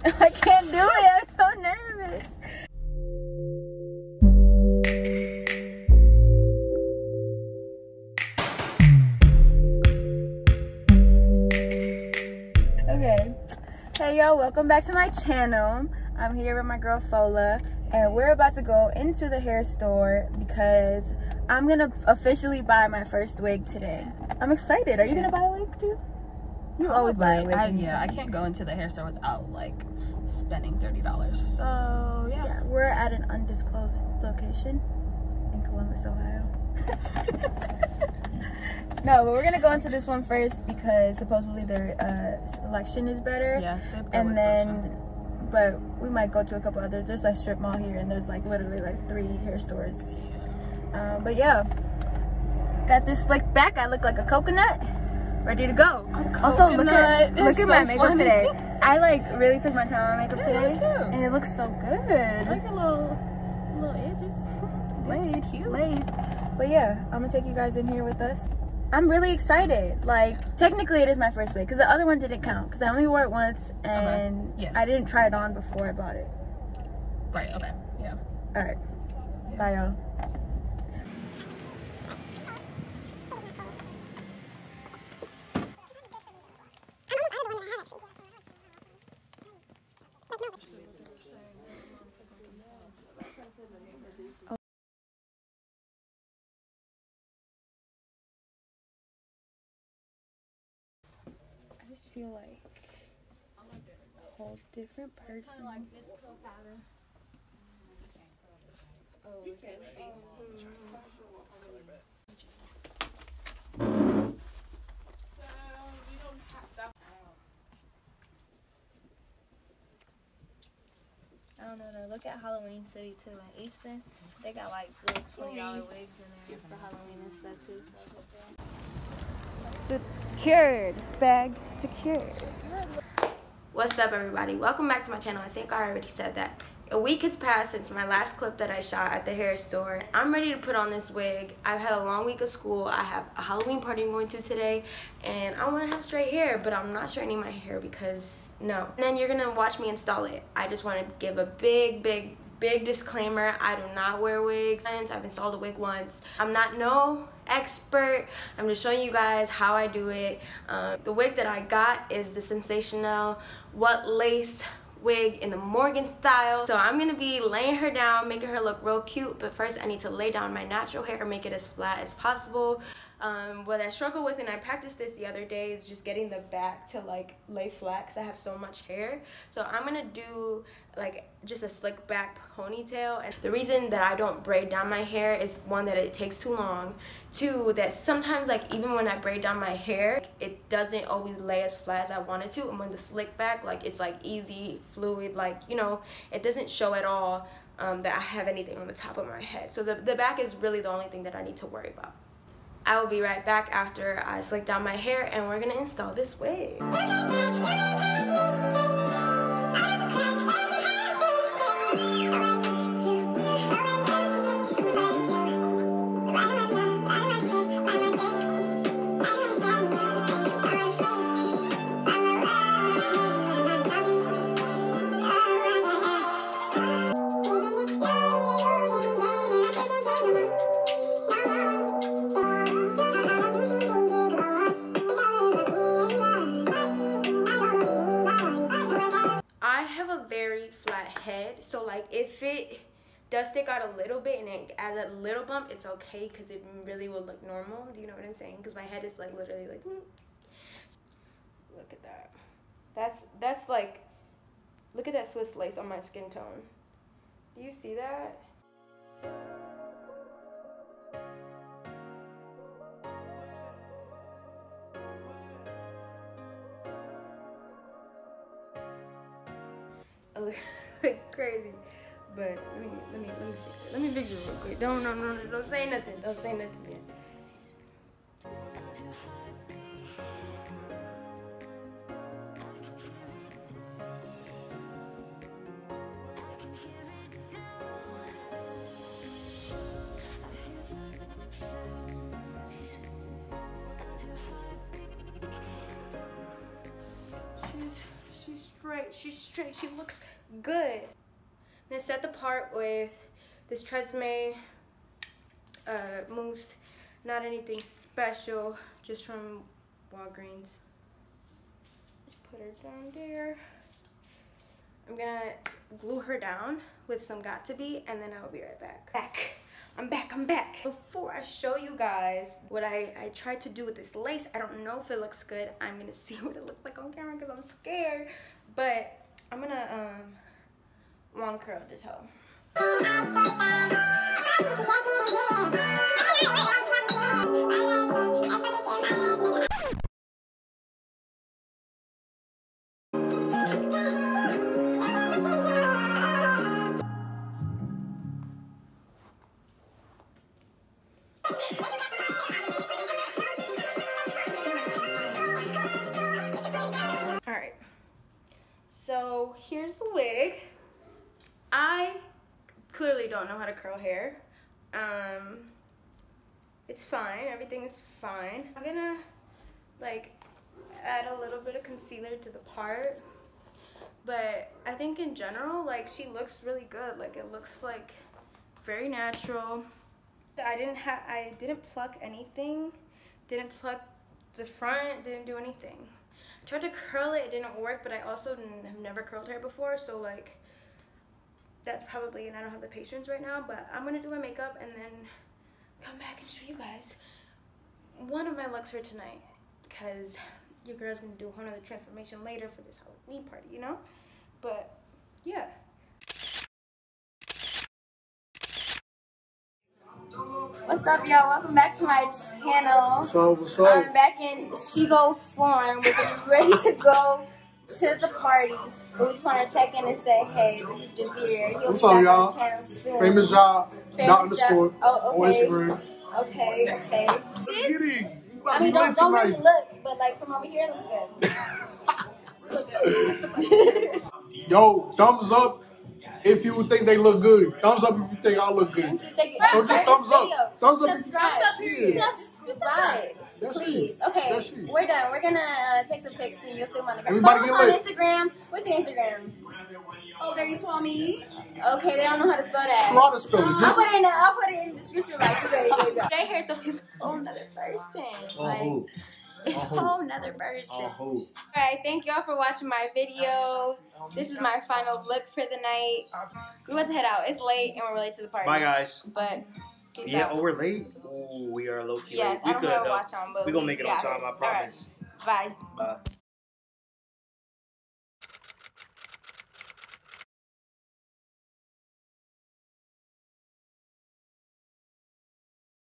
I can't do it. I'm so nervous. Okay. Hey y'all, welcome back to my channel. I'm here with my girl Fola, and we're about to go into the hair store because I'm gonna officially buy my first wig today. I'm excited. Are you gonna buy a wig too? You always buy a wig. Yeah, I can't go into the hair store without like spending $30. So yeah, we're at an undisclosed location in Columbus, Ohio. No, but we're gonna go into this one first because supposedly their selection is better. Yeah, and then, but we might go to a couple others. There's like strip mall here, and there's like literally like 3 hair stores. But yeah, got this slick back. I look like a coconut, ready to go. Also, look at my makeup today. I like really took my time on makeup today, and it looks so good. I like your little edges. Laid. But yeah, I'm gonna take you guys in here with us. I'm really excited. Like, technically it is my first wig because the other one didn't count because I only wore it once and I didn't try it on before I bought it. Right, okay, yeah. All right, bye y'all. I just feel like a whole different person. Kind of like disco powder. Oh, you can. I don't know though. Look at Halloween City too in Easton. They got like little $20 wigs in there for Halloween and stuff too. So Secured. Bag secured. what's up, everybody? Welcome back to my channel. I think I already said that. A week has passed since my last clip that I shot at the hair store. I'm ready to put on this wig. I've had a long week of school. I have a Halloween party I'm going to today, and I want to have straight hair, but I'm not straightening my hair because no. And then you're gonna watch me install it. I just want to give a big disclaimer. I do not wear wigs. I've installed a wig once. I'm not no expert. I'm just showing you guys how I do it. The wig that I got is the sensational What Lace wig in the Morgan style. So I'm gonna be laying her down, making her look real cute, but first I need to lay down my natural hair and make it as flat as possible. What I struggle with, and I practiced this the other day, is just getting the back to like lay flat because I have so much hair. So I'm gonna do like just a slick back ponytail, and the reason that I don't braid down my hair is one, that it takes too long, two, that sometimes like even when I braid down my hair it doesn't always lay as flat as I want it to, and when the slick back, like it's like easy fluid, like, you know, it doesn't show at all that I have anything on the top of my head. So the back is really the only thing that I need to worry about. I will be right back after I slick down my hair and we're gonna install this wig. So like if it does stick out a little bit and it adds a little bump, it's okay because it really will look normal. Do you know what I'm saying? Because my head is like literally like, look at that. That's like, look at that Swiss lace on my skin tone. Do you see that? I look crazy, but let me fix it. Let me fix it real quick. Don't say nothing. Don't say nothing yet. she's straight. She's straight. She looks good. I'm gonna set the part with this Tresemme mousse. Not anything special, just from Walgreens. Just put her down there. I'm gonna glue her down with some Got2b, and then I'll be right back. I'm back. Before I show you guys what I tried to do with this lace, I don't know if it looks good. I'm gonna see what it looks like on camera because I'm scared. But I'm gonna one curl this hoe. Alright, so here's the wig. I clearly don't know how to curl hair. It's fine, everything is fine. I'm gonna like add a little bit of concealer to the part, but I think in general, like, she looks really good. Like, it looks like very natural. I didn't pluck anything, didn't pluck the front, didn't do anything. I tried to curl it, it didn't work, but I also have never curled hair before, so like that's probably, and I don't have the patience right now, but I'm gonna do my makeup and then come back and show you guys one of my looks for tonight, because your girl's gonna do a whole nother transformation later for this Halloween party, you know? But yeah. What's up, y'all? Welcome back to my channel. What's up? I'm back in Shigo form. We're getting ready to go to the party. But we just want to check in and say, hey, this is Jahzeer. He'll What's be up, back y'all? on the channel soon. famousjah, _. Oh, on okay. Instagram. Okay. I mean, don't really look, but like from over here, it looks good. Yo, thumbs up if you think they look good. Thumbs up if you think I look good. So just thumbs up. Thumbs up. Subscribe. Subscribe. Please. Okay, we're done. We're gonna take some pics and you'll see them on the Everybody Follow get us on Instagram. What's your Instagram? olddirtyswami. Okay, they don't know how to spell that. How to spell it? I'll put it in the description box. Straight hair stuff is a whole nother person. Like, it's a whole nother person. Alright, thank y'all for watching my video. This is my final look for the night. We about to head out. It's late and we're late to the party. Bye, guys. But yeah, oh, we're late. Oh, we are low key yes, late. I don't have a watch on, but we gonna make it on time. I promise. Right. Bye. Bye.